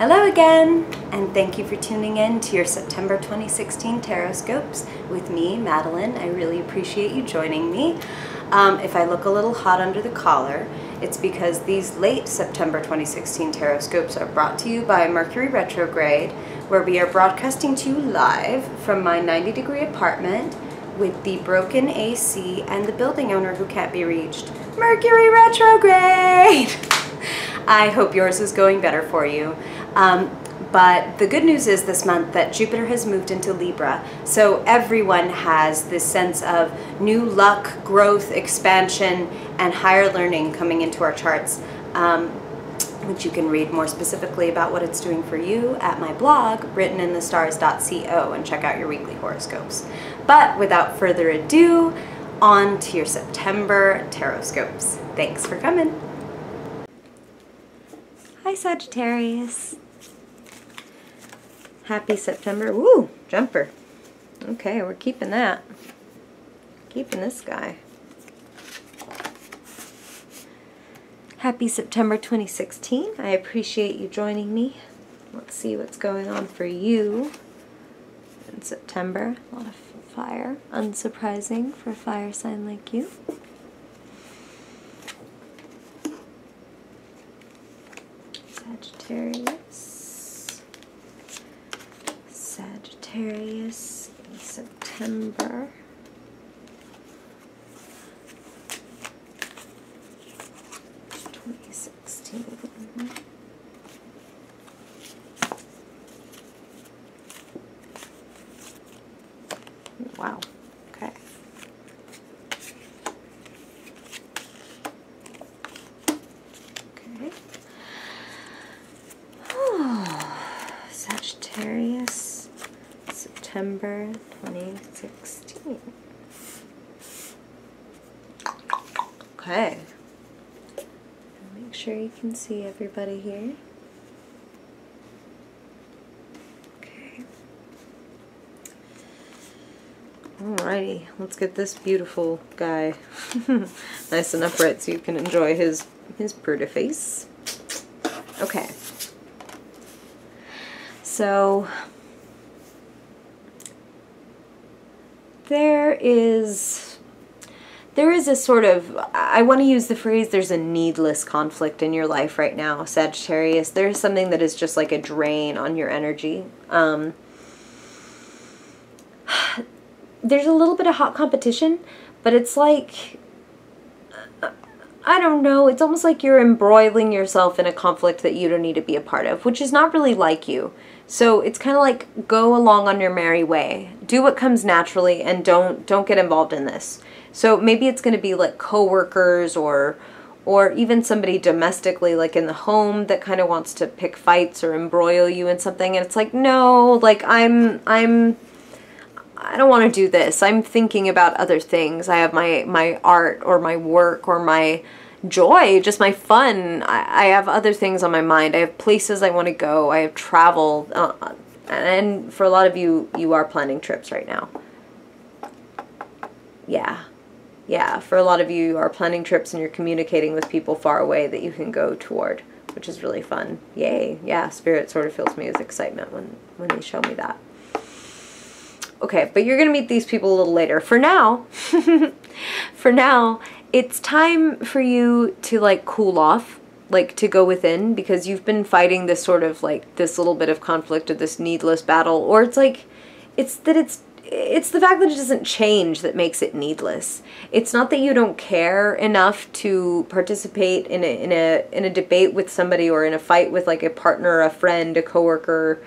Hello again, and thank you for tuning in to your September 2016 Taroscopes with me, Madeline. I really appreciate you joining me. If I look a little hot under the collar, it's because these late September 2016 Taroscopes are brought to you by Mercury retrograde, where we are broadcasting to you live from my 90-degree apartment with the broken AC and the building owner who can't be reached. Mercury retrograde! I hope yours is going better for you. But the good news is this month that Jupiter has moved into Libra, so everyone has this sense of new luck, growth, expansion, and higher learning coming into our charts, which you can read more specifically about what it's doing for you at my blog, writteninthestars.co, and check out your weekly horoscopes. But without further ado, on to your September Taroscopes. Thanks for coming. Hi, Sagittarius. Happy September. Woo, jumper. Okay, we're keeping that. Keeping this guy. Happy September 2016. I appreciate you joining me. Let's see what's going on for you in September. A lot of fire. Unsurprising for a fire sign like you. Sagittarius in September. Wow. Okay. Okay. Oh, Sagittarius, September 2016. Okay. Make sure you can see everybody here. Alrighty, let's get this beautiful guy nice and upright so you can enjoy his pretty face. Okay. So there is a sort of, I want to use the phrase, there's a needless conflict in your life right now, Sagittarius. There's something that is just like a drain on your energy. There's a little bit of hot competition, but it's like, I don't know, it's almost like you're embroiling yourself in a conflict that you don't need to be a part of, which is not really like you. So it's kind of like, go along on your merry way. Do what comes naturally and don't get involved in this. So maybe it's going to be like coworkers or even somebody domestically, like in the home, that kind of wants to pick fights or embroil you in something. And it's like, no, like I don't want to do this. I'm thinking about other things. I have my art or my work or my joy, just my fun. I have other things on my mind. I have places I want to go. I have travel. And for a lot of you, you are planning trips right now. Yeah. Yeah, for a lot of you, you are planning trips and you're communicating with people far away that you can go toward, which is really fun. Yay. Yeah, Spirit sort of fills me with excitement when they show me that. Okay, but you're going to meet these people a little later. For now, it's time for you to like cool off, like to go within, because you've been fighting this sort of like this little bit of conflict or this needless battle, or it's like, it's the fact that it doesn't change that makes it needless. It's not that you don't care enough to participate in a debate with somebody or in a fight with like a partner, a friend, a coworker,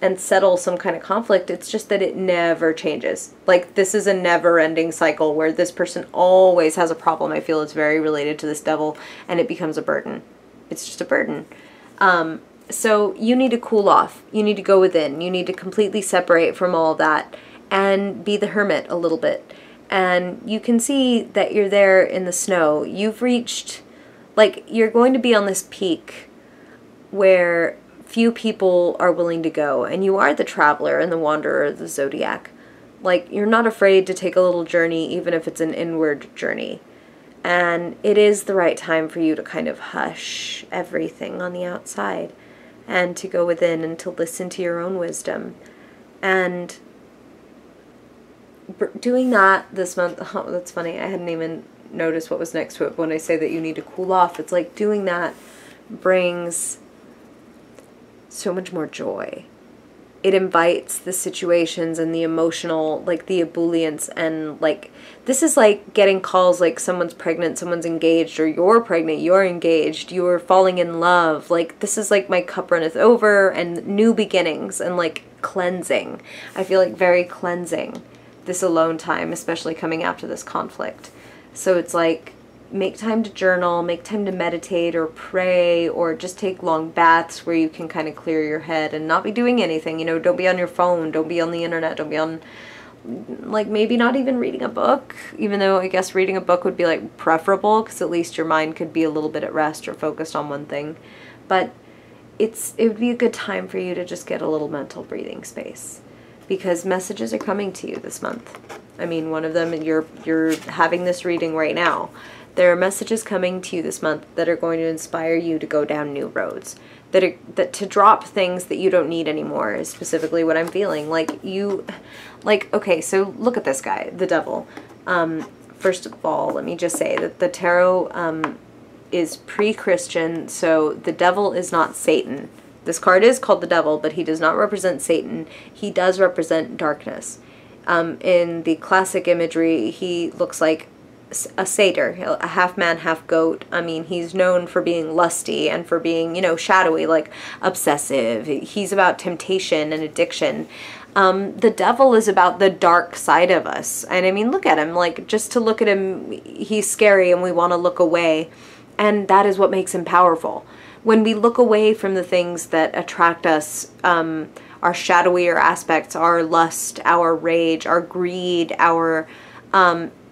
and settle some kind of conflict. It's just that it never changes. Like, this is a never-ending cycle where this person always has a problem. I feel it's very related to this devil, and it becomes a burden. It's just a burden. So you need to cool off. You need to go within. You need to completely separate from all of that and be the hermit a little bit. And you can see that you're there in the snow. You've reached, like, you're going to be on this peak where few people are willing to go, and you are the traveler and the wanderer of the zodiac. Like, you're not afraid to take a little journey, even if it's an inward journey. And it is the right time for you to kind of hush everything on the outside and to go within and to listen to your own wisdom. And doing that this month, oh, that's funny, I hadn't even noticed what was next to it. But when I say that you need to cool off, it's like doing that brings so much more joy. It invites the situations and the emotional, like the ebullience, and like, this is like getting calls like someone's pregnant, someone's engaged, or you're pregnant, you're engaged, you're falling in love. Like, this is like my cup runneth over, and new beginnings, and like cleansing. I feel like very cleansing, this alone time, especially coming after this conflict. So it's like, make time to journal, make time to meditate or pray, or just take long baths where you can kind of clear your head and not be doing anything. You know, don't be on your phone, don't be on the internet, don't be on, like, maybe not even reading a book, even though I guess reading a book would be like preferable, because at least your mind could be a little bit at rest or focused on one thing. But it would be a good time for you to just get a little mental breathing space, because messages are coming to you this month. I mean, one of them, you're having this reading right now. There are messages coming to you this month that are going to inspire you to go down new roads, that to drop things that you don't need anymore is specifically what I'm feeling. Okay, so look at this guy, the devil. First of all, let me just say that the tarot is pre-Christian, so the devil is not Satan. This card is called the devil, but he does not represent Satan. He does represent darkness. In the classic imagery, he looks like a satyr, a half man, half goat. I mean, he's known for being lusty and for being, you know, shadowy, like obsessive. He's about temptation and addiction. The devil is about the dark side of us. And I mean, look at him. Like, just to look at him, he's scary and we want to look away. And that is what makes him powerful. When we look away from the things that attract us, our shadowier aspects, our lust, our rage, our greed, our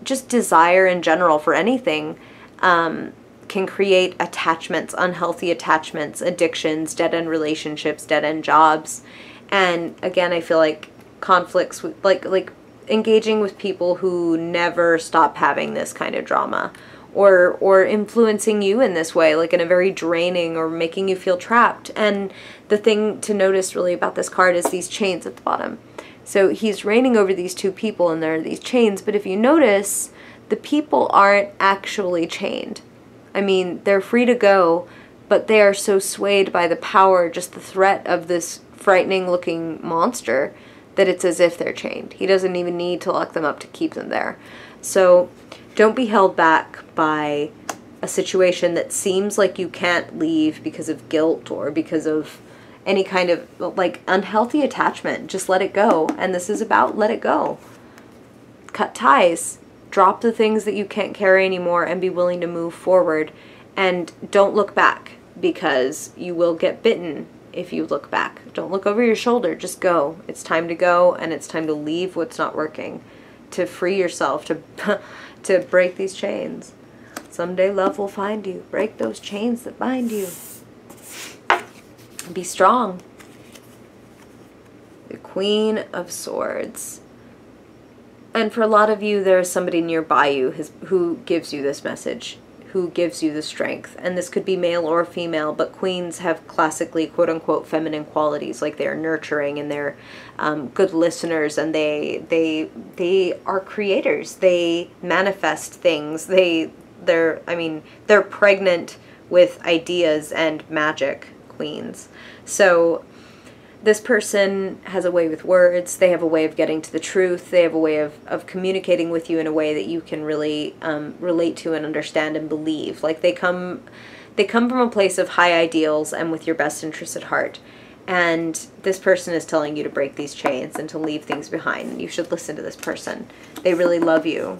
just desire in general for anything, can create attachments, unhealthy attachments, addictions, dead-end relationships, dead-end jobs. And again, I feel like conflicts with like engaging with people who never stop having this kind of drama, or influencing you in this way, like in a very draining, or making you feel trapped. And the thing to notice really about this card is these chains at the bottom. So he's reigning over these two people, and there are these chains, but if you notice, the people aren't actually chained. I mean, they're free to go, but they are so swayed by the power, just the threat of this frightening looking monster, that it's as if they're chained. He doesn't even need to lock them up to keep them there. So don't be held back by a situation that seems like you can't leave because of guilt or because of any kind of like unhealthy attachment. Just let it go. And this is about let it go. Cut ties. Drop the things that you can't carry anymore and be willing to move forward. And don't look back, because you will get bitten if you look back. Don't look over your shoulder. Just go. It's time to go, and it's time to leave what's not working, to free yourself, to break these chains. Someday love will find you. Break those chains that bind you. Be strong. The Queen of Swords. And for a lot of you, there is somebody nearby you who gives you this message, who gives you the strength. And this could be male or female, but queens have classically, quote-unquote, feminine qualities, like they're nurturing and they're good listeners, and they are creators. They manifest things. They're pregnant with ideas and magic, queens. So this person has a way with words. They have a way of getting to the truth. They have a way of communicating with you in a way that you can really relate to and understand and believe. Like they come from a place of high ideals and with your best interests at heart. And this person is telling you to break these chains and to leave things behind. And you should listen to this person. They really love you.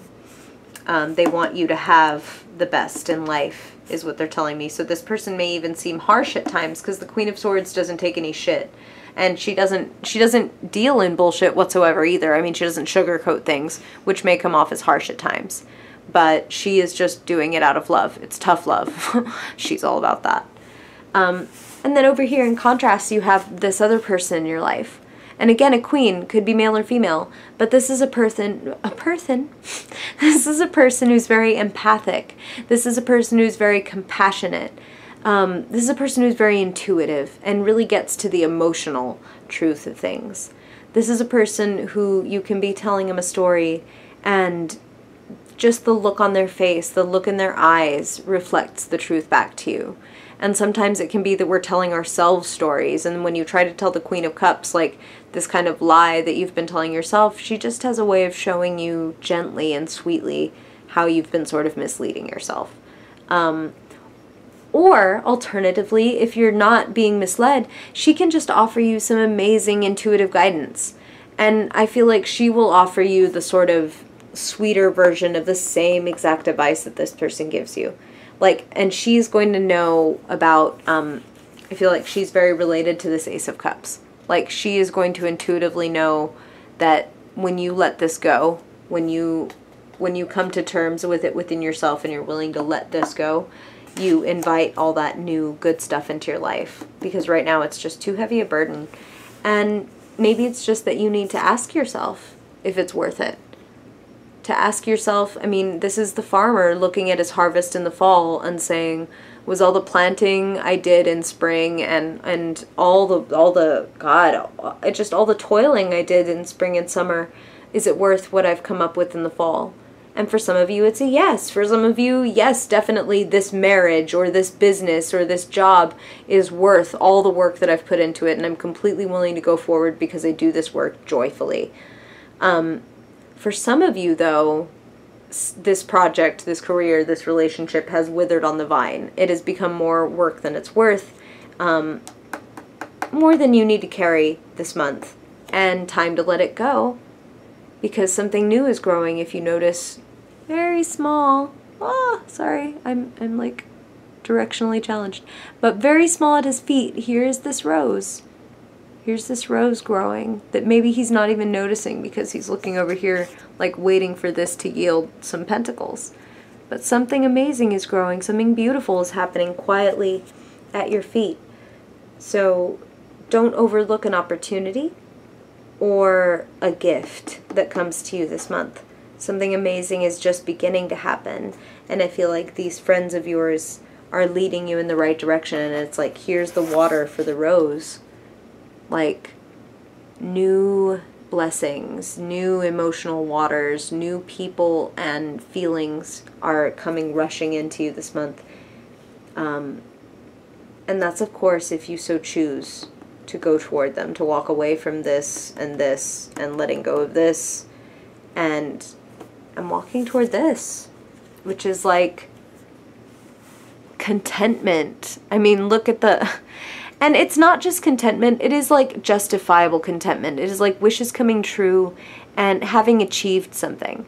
They want you to have the best in life, is what they're telling me. So this person may even seem harsh at times, because the Queen of Swords doesn't take any shit. And she doesn't deal in bullshit whatsoever either. I mean, she doesn't sugarcoat things, which may come off as harsh at times. But she is just doing it out of love. It's tough love. She's all about that. And then over here, in contrast, you have this other person in your life. And again, a queen could be male or female, but this is a person, this is a person who's very empathic. This is a person who's very compassionate. This is a person who's very intuitive and really gets to the emotional truth of things. This is a person who you can be telling them a story, and just the look on their face, the look in their eyes reflects the truth back to you. And sometimes it can be that we're telling ourselves stories, and when you try to tell the Queen of Cups, like this kind of lie that you've been telling yourself, she just has a way of showing you gently and sweetly how you've been sort of misleading yourself. Or, alternatively, if you're not being misled, she can just offer you some amazing intuitive guidance. And I feel like she will offer you the sort of sweeter version of the same exact advice that this person gives you. Like, and she's going to know about, I feel like she's very related to this Ace of Cups. Like, she is going to intuitively know that when you let this go, when you come to terms with it within yourself and you're willing to let this go, you invite all that new good stuff into your life, because right now it's just too heavy a burden. And maybe it's just that you need to ask yourself if it's worth it. To ask yourself, I mean, this is the farmer looking at his harvest in the fall and saying, was all the planting I did in spring and all the toiling I did in spring and summer, is it worth what I've come up with in the fall? And for some of you, it's a yes. For some of you, yes, definitely this marriage or this business or this job is worth all the work that I've put into it, and I'm completely willing to go forward because I do this work joyfully. For some of you, though, this project, this career, this relationship has withered on the vine. It has become more work than it's worth, more than you need to carry this month, and time to let it go. Because something new is growing. If you notice, very small. Oh, sorry, I'm like directionally challenged. But very small at his feet, here's this rose. Here's this rose growing that maybe he's not even noticing because he's looking over here like waiting for this to yield some pentacles. But something amazing is growing. Something beautiful is happening quietly at your feet. So don't overlook an opportunity or a gift that comes to you this month. Something amazing is just beginning to happen, and I feel like these friends of yours are leading you in the right direction, and it's like, here's the water for the rose. Like, new blessings, new emotional waters, new people and feelings are coming rushing into you this month. And that's, of course, if you so choose to go toward them, to walk away from this and letting go of this. And I'm walking toward this, which is like contentment. I mean, look at the... And it's not just contentment, it is like justifiable contentment. It is like wishes coming true and having achieved something.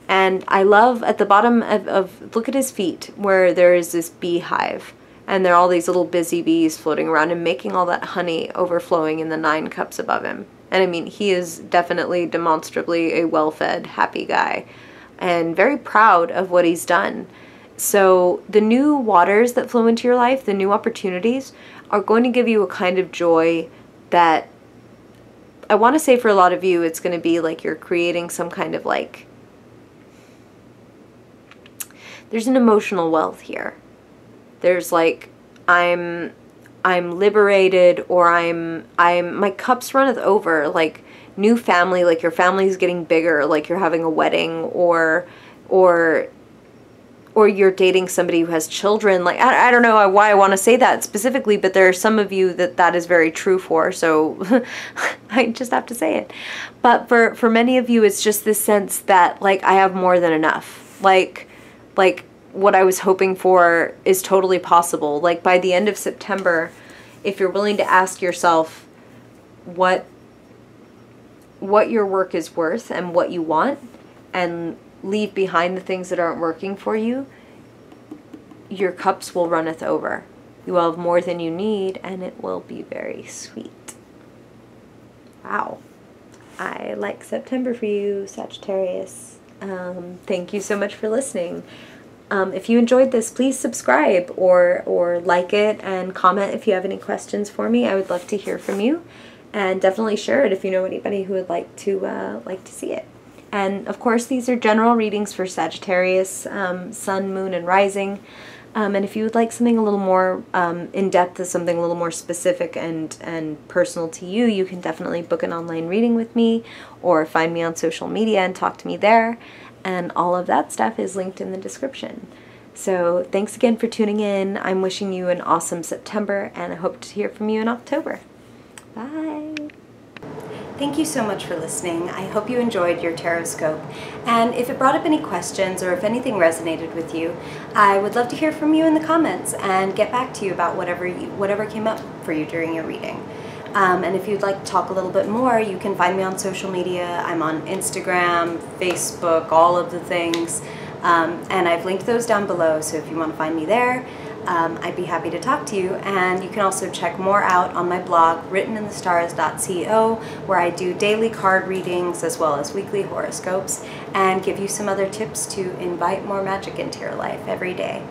And I love at the bottom of look at his feet, where there is this beehive. And there are all these little busy bees floating around and making all that honey overflowing in the 9 cups above him. And I mean, he is definitely demonstrably a well-fed, happy guy. And very proud of what he's done. So the new waters that flow into your life, the new opportunities, are going to give you a kind of joy that I want to say for a lot of you, it's going to be like you're creating some kind of like... There's an emotional wealth here. There's like, I'm liberated, or my cups runneth over, like new family, like your family's getting bigger, like you're having a wedding, or you're dating somebody who has children. Like, I don't know why I want to say that specifically, but there are some of you that is very true for, so I just have to say it. But for many of you, it's just this sense that, like, I have more than enough. Like what I was hoping for is totally possible. Like, by the end of September, if you're willing to ask yourself what your work is worth and what you want, and leave behind the things that aren't working for you, your cups will runneth over. You will have more than you need, and it will be very sweet. Wow. I like September for you, Sagittarius. Thank you so much for listening. If you enjoyed this, please subscribe or like it, and comment if you have any questions for me. I would love to hear from you, and definitely share it if you know anybody who would like to see it. And of course, these are general readings for Sagittarius, Sun, Moon, and Rising. And if you would like something a little more in-depth, something a little more specific and personal to you, you can definitely book an online reading with me or find me on social media and talk to me there. And all of that stuff is linked in the description. So thanks again for tuning in. I'm wishing you an awesome September, and I hope to hear from you in October. Bye! Thank you so much for listening. I hope you enjoyed your tarot scope. And if it brought up any questions or if anything resonated with you, I would love to hear from you in the comments and get back to you about whatever came up for you during your reading. And if you'd like to talk a little bit more, you can find me on social media. I'm on Instagram, Facebook, all of the things. And I've linked those down below, so if you want to find me there, I'd be happy to talk to you. And you can also check more out on my blog, writteninthestars.co, where I do daily card readings as well as weekly horoscopes and give you some other tips to invite more magic into your life every day.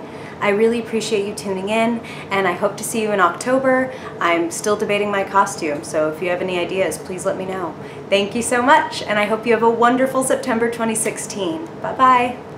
I really appreciate you tuning in, and I hope to see you in October. I'm still debating my costume, so if you have any ideas, please let me know. Thank you so much, and I hope you have a wonderful September 2016. Bye-bye.